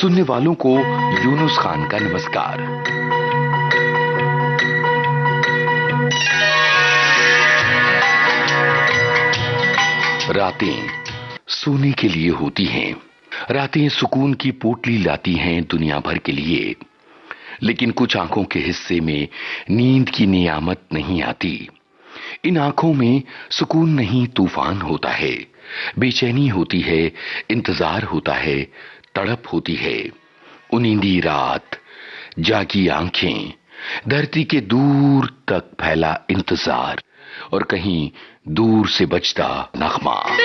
सुनने वालों को यूनुस खान का नमस्कार। रातें सोने के लिए होती हैं। रातें सुकून की पोटली लाती हैं दुनिया भर के लिए। लेकिन कुछ आंखों के हिस्से में नींद की नियामत नहीं आती। इन आंखों में सुकून नहीं, तूफान होता है, बेचैनी होती है, इंतजार होता है, तड़प होती है। उनींदी रात, जागी आंखें, धरती के दूर तक फैला इंतजार और कहीं दूर से बजता नगमा।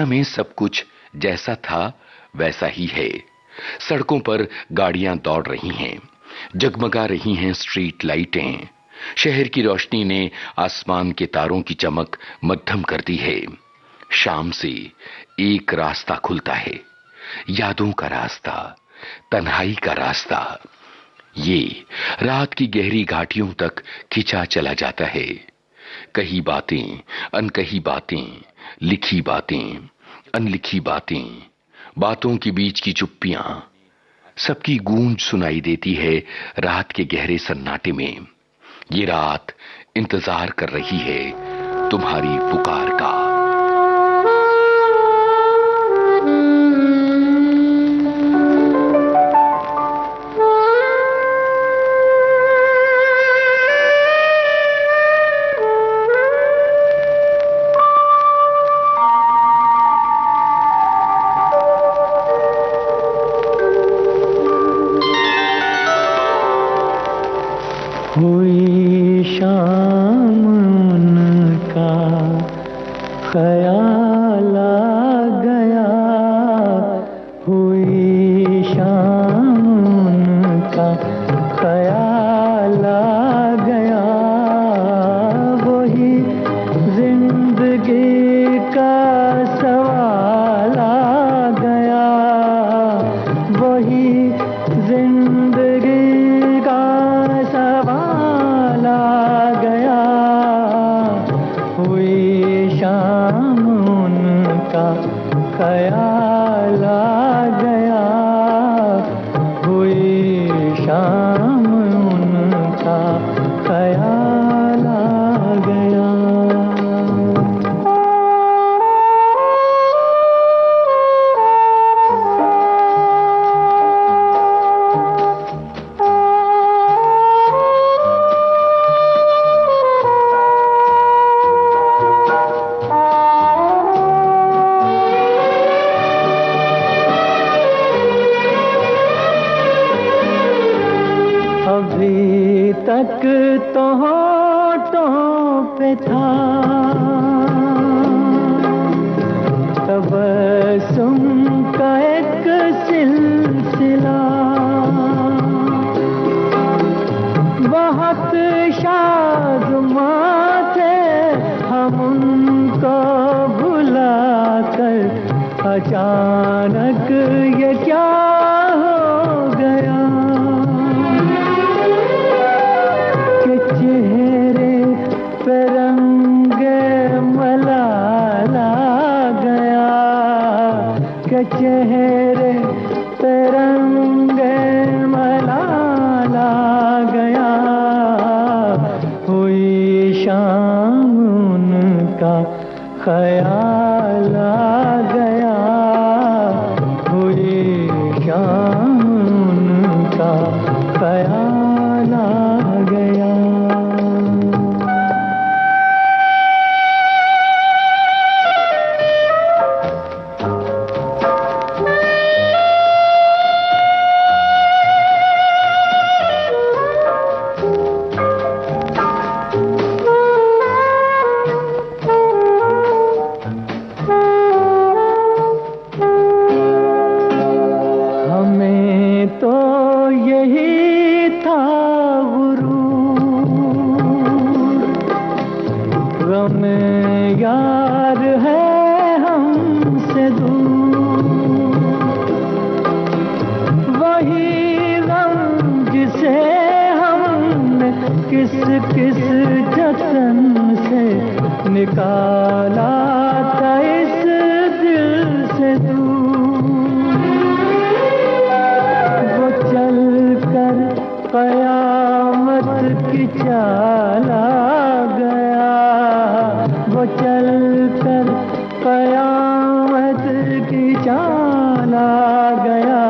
में सब कुछ जैसा था वैसा ही है। सड़कों पर गाड़ियां दौड़ रही हैं, जगमगा रही हैं स्ट्रीट लाइटें। शहर की रोशनी ने आसमान के तारों की चमक मद्धम कर दी है। शाम से एक रास्ता खुलता है, यादों का रास्ता, तन्हाई का रास्ता। ये रात की गहरी घाटियों तक खिंचा चला जाता है। कही बातें, अनकही बातें, लिखी बातें, अनलिखी बातें, बातों के बीच की चुप्पियां, सबकी गूंज सुनाई देती है रात के गहरे सन्नाटे में। ये रात इंतजार कर रही है तुम्हारी पुकार का। हुई शाम उनका ख्याल आ गया, हुई शाम उनका ख्याल आ गया। वही जिंदगी का सवाल आ गया, वही जिंदगी का सवाल आ गया। हुई शाम उनका ख्याल आ गया, हुई शाम उनका ख्याल आ गया। अभी तक तो होठों पे था तबस्सुम का एक सिलसिला, बहुत शादमां थे हम उनको भुलाकर। अचानक ये क्या हो गया कि चेहरे पे रंगे मलाल आ गया, कि चेहरे पे रंगे मलाल आ गया। हुई शाम उनका ख्याल आ गया, हुई शाम उनका ख्याल आ गया। हमें तो यही था गुरूर, गम यार है हमसे दूर। वही गम जिसे हमने किस किस जतन से निकाला था इस दिल से दूर। वो चल कर कयामत की चाल आ गया, वो चल कर कयामत की चाल आ गया।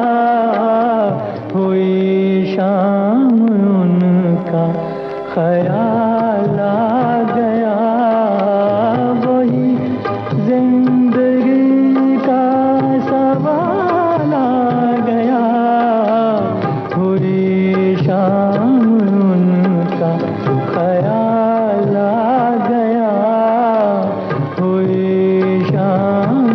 हुई शाम उनका ख्याल आ गया, वही जिंदगी का सवाल आ गया। हुई शाम उनका ख्याल आ गया, हुई शाम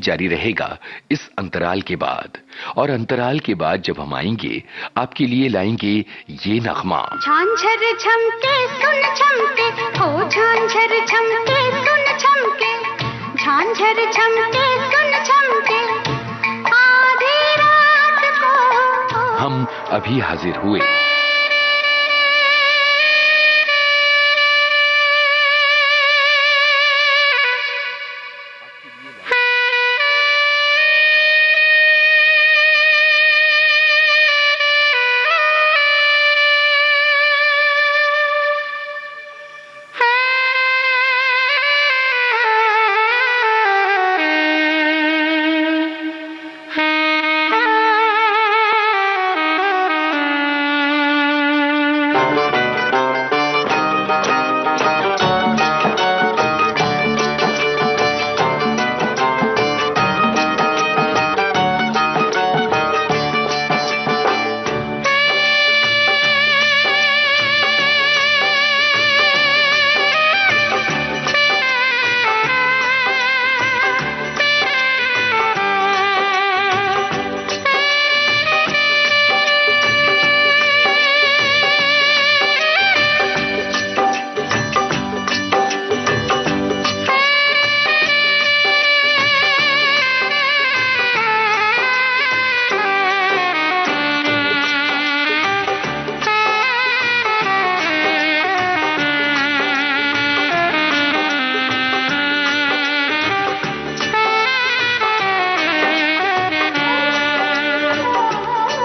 जारी रहेगा इस अंतराल के बाद। और अंतराल के बाद जब हम आएंगे आपके लिए लाएंगे ये नगमा। झांझर झमके सुन झमके हो झांझर झमके सुन झमके, झांझर झमके सुन झमके आधी रात को। हम अभी हाजिर हुए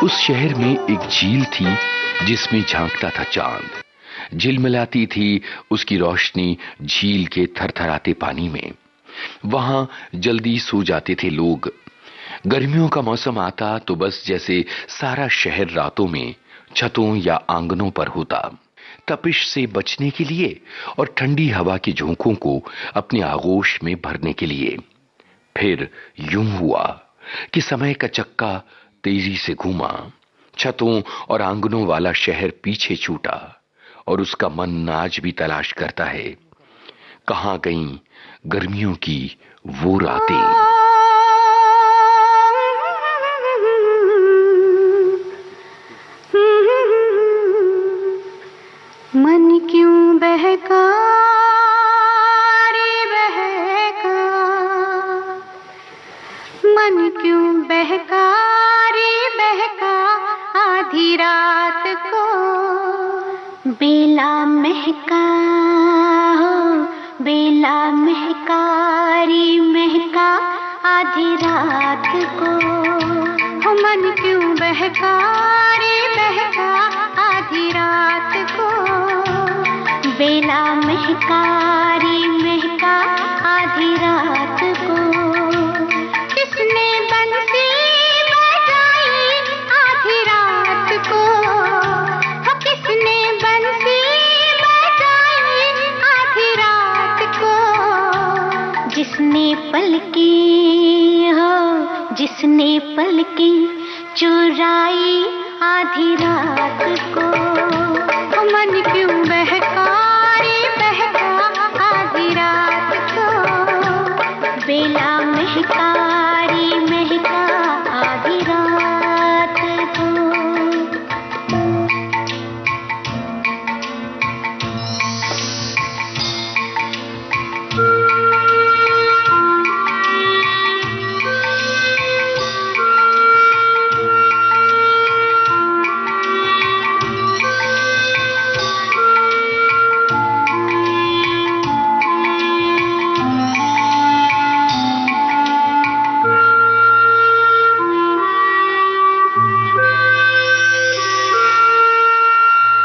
उस शहर में एक झील थी जिसमें झांकता था चांद। झिलमिलाती थी उसकी रोशनी झील के थरथराते पानी में। वहां जल्दी सो जाते थे लोग। गर्मियों का मौसम आता तो बस जैसे सारा शहर रातों में छतों या आंगनों पर होता, तपिश से बचने के लिए और ठंडी हवा के झोंकों को अपने आगोश में भरने के लिए। फिर यूं हुआ कि समय का चक्का तेजी से घूमा, छतों और आंगनों वाला शहर पीछे छूटा और उसका मन आज भी तलाश करता है कहां गईं गर्मियों की वो रातें। मन क्यों बहका रे बहका, मन क्यों बहका रे बहका आधी रात को। बेला महका हो बेला महका रे महका आधी रात को। हो मन क्यों बहका रे बहका आधी रात को। बेला महका रे महका आधी रात को। किसने बंसी बजाई आधी रात को। हो किसने बंसी बजाई आधी रात को। जिसने पलके हो जिसने पलके चुराई आधी रात को। हो मन क्यों बहका रे बहका आधी रात को। बेला महका रे महका आधी रात को।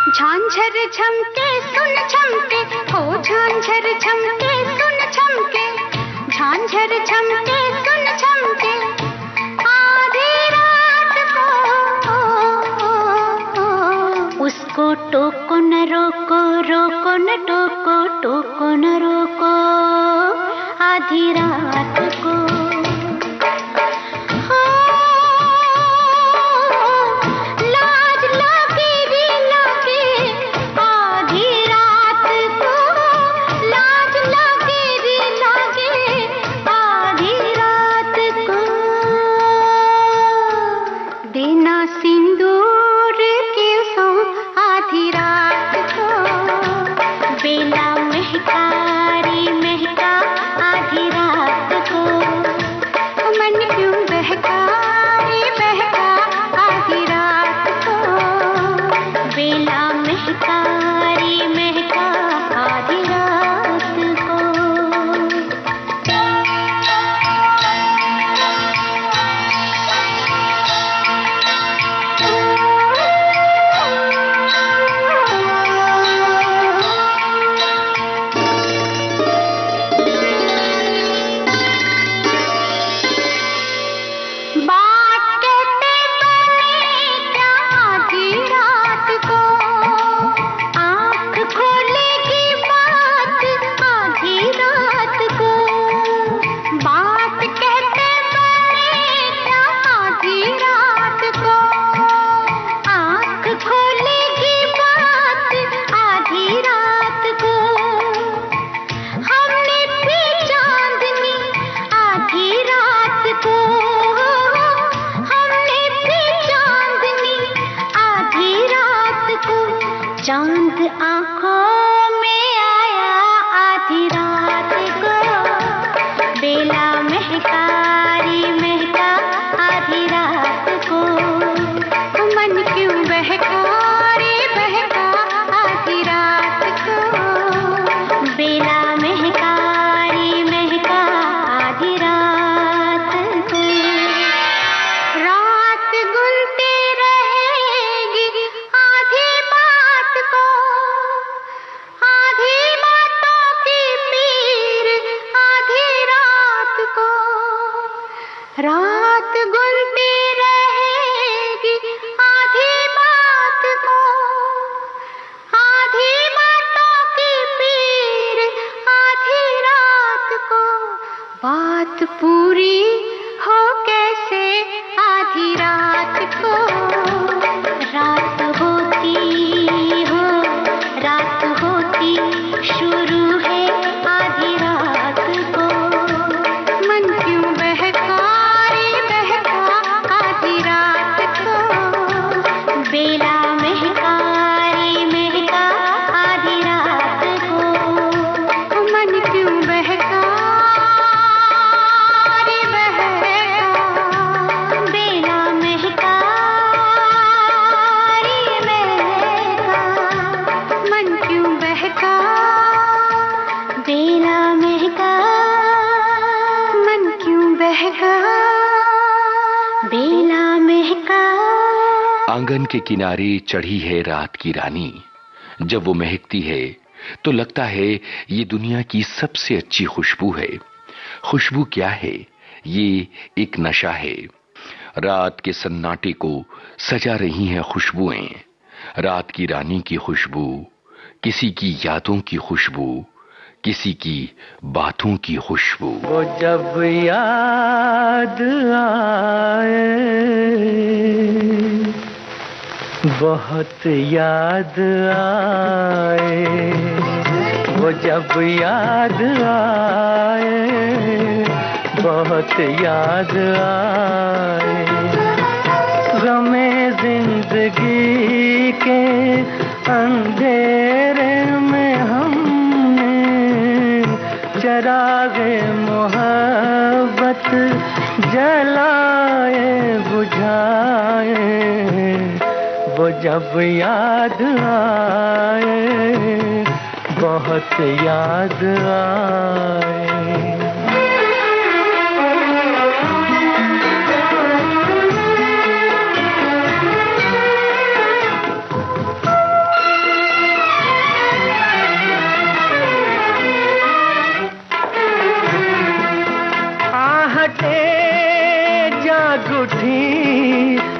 झांझर झमके सुन झमके हो झांझर झमके सुन झमके, झांझर झमके सुन झमके आधी रात को। उसको टोको न रोको रोको न टोको टोको न रोको आधी रात को। आधी रंग आँखों में आया आधी रात को, बेला महकारी महका आधी रात को, मन क्यों बहका रे बहका आधी रात को, बेला महकारी महका आधी रात को। रात गुलती रहेगी आधी बात को, आधी बातों की पीर आधी रात को। रात गुलती रहेगी आधी बात को, आधी बातों की पीर आधी रात को। बात पूरी हो कैसे आधी रात को, रात होती हो रात होती शुरू है आधी रात को, मन क्यों बहका रे बहका आधी रात को, बेला महका रे महका आधी रात को, मन क्यों बहका रे बहका, बेला महका रे महका, मन क्यों बहका, बेला महका, मन क्यों बहका, बेला महका। आंगन के किनारे चढ़ी है रात की रानी, जब वो महकती है तो लगता है ये दुनिया की सबसे अच्छी खुशबू है। खुशबू क्या है? ये एक नशा है। रात के सन्नाटे को सजा रही हैं खुशबुएं। रात की रानी की खुशबू, किसी की यादों की खुशबू, किसी की बातों की खुशबू। वो जब याद आए, बहुत याद आए, वो जब याद आए, बहुत याद आए। गमे जिंदगी के अंधेरे में हमने चरागे मोहब्बत जलाए बुझाए। वो जब याद आए, बहुत याद आए।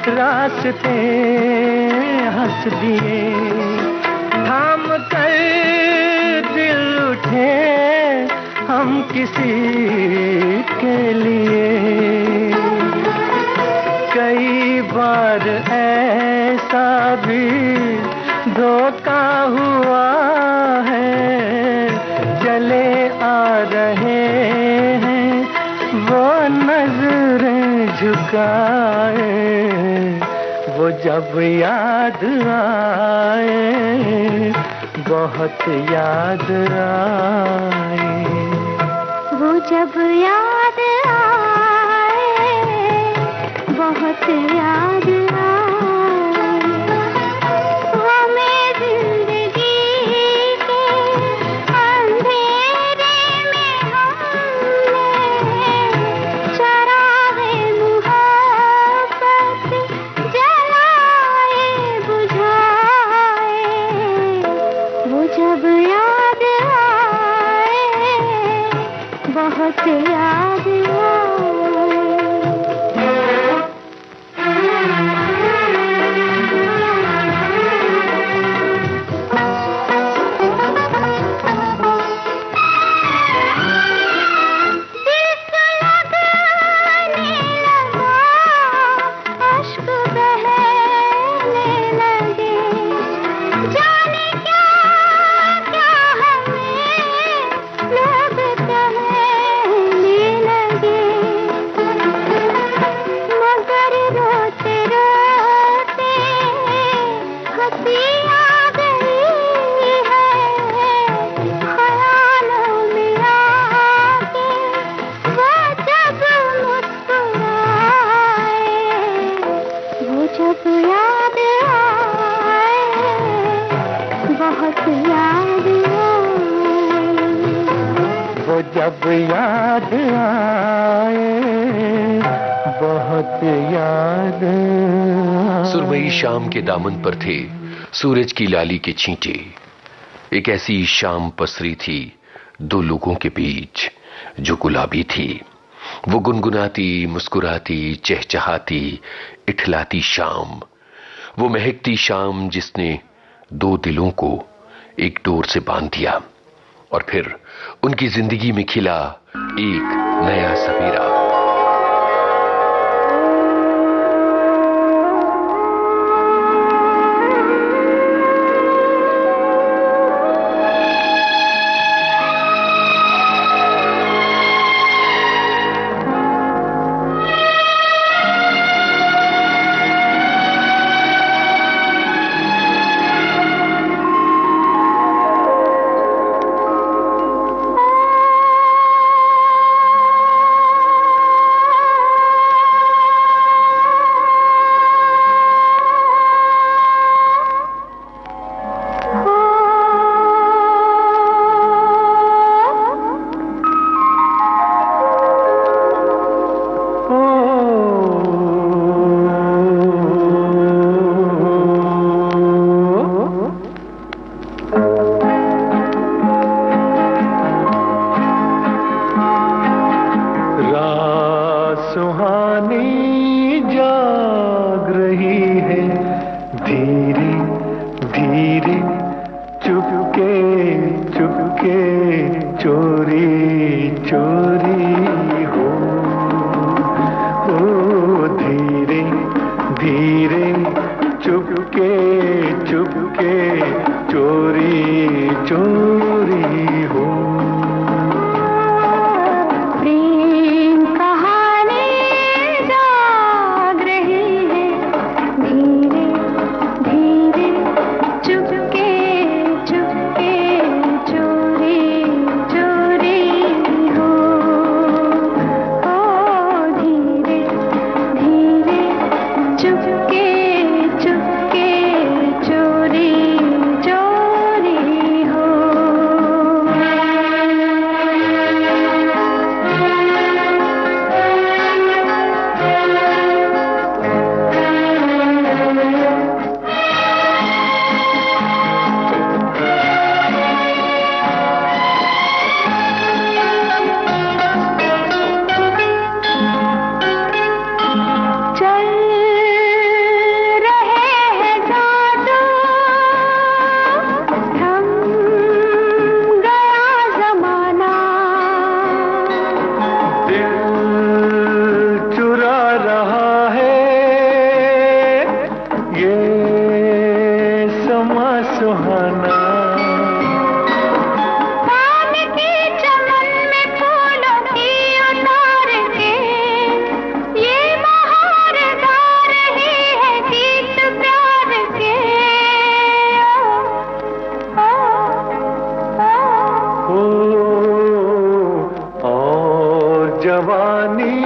रास्ते हंस दिए, थाम कर दिल उठे हम किसी के लिए। कई बार ऐसा भी धोखा हुआ है, चले आ रहे हैं वो नजरें झुकाए। वो जब याद आए, बहुत याद आए। वो जब याद आए, बहुत याद आए। वो मैं जिंदगी के अंधेरे में हमने चरागे मोहब्बत जलाए बुझाए। वो जब याद आए, बहुत याद आए। याद सुरमई शाम के दामन पर थे सूरज की लाली के छींटे। एक ऐसी शाम पसरी थी दो लोगों के बीच जो गुलाबी थी। वो गुनगुनाती, मुस्कुराती, चहचहाती, इठलाती शाम, वो महकती शाम जिसने दो दिलों को एक डोर से बांध दिया और फिर उनकी जिंदगी में खिला एक नया सवेरा। सुहानी जाग रही है धीरे धीरे, चुपके चुपके, चोरी चोरी हो धीरे धीरे, चुपके चुपके, चोरी चोरी हो। सुहाना पान के चमन में फूलों की उतार के ये बहार गा रही है गीत प्यार के। और जवानी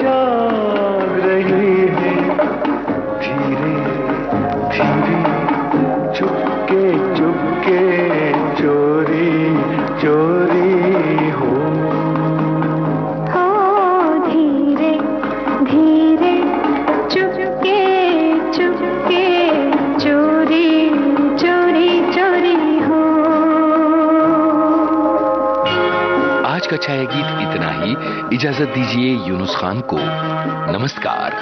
जाग रही है धीरे धीरे, चुपके चुपके, चोरी चोरी हो धीरे धीरे, चुपके चुपके, चोरी चोरी चोरी हो। आज का छाया गीत इतना ही। इजाजत दीजिए यूनुस खान को। नमस्कार।